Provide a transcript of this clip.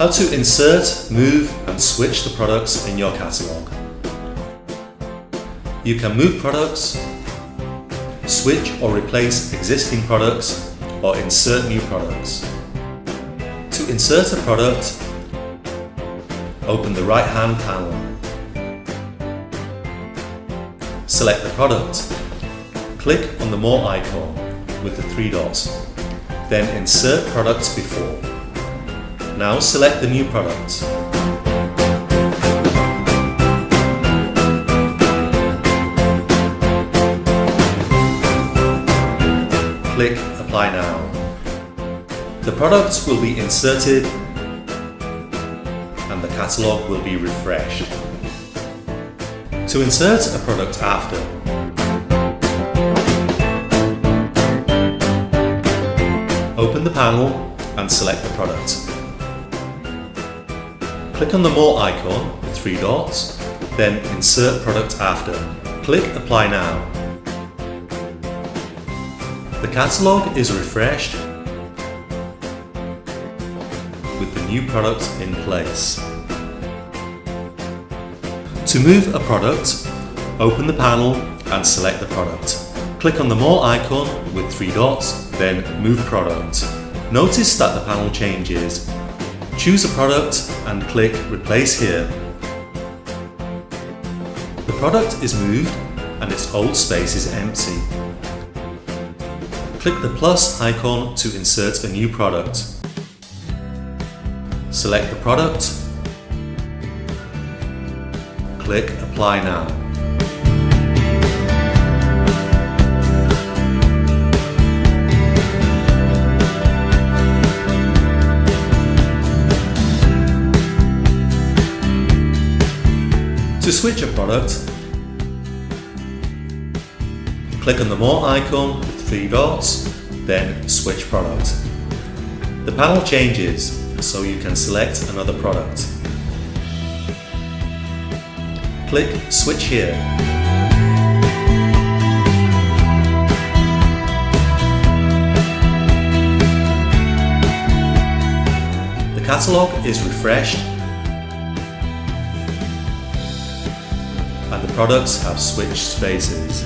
How to insert, move and switch the products in your catalogue. You can move products, switch or replace existing products, or insert new products. To insert a product, open the right-hand panel. Select the product. Click on the More icon with the 3 dots. Then insert products before. Now select the new product. Click Apply Now. The product will be inserted and the catalogue will be refreshed. To insert a product after, open the panel and select the product. Click on the More icon with 3 dots, then Insert Product After. Click Apply Now. The catalogue is refreshed with the new product in place. To move a product, open the panel and select the product. Click on the More icon with 3 dots, then Move Product. Notice that the panel changes. Choose a product and click Replace here. The product is moved and its old space is empty. Click the plus icon to insert a new product. Select the product. Click Apply Now. To switch a product, click on the More icon with 3 dots, then Switch Product. The panel changes, so you can select another product. Click Switch here. The catalogue is refreshed and the products have switched spaces.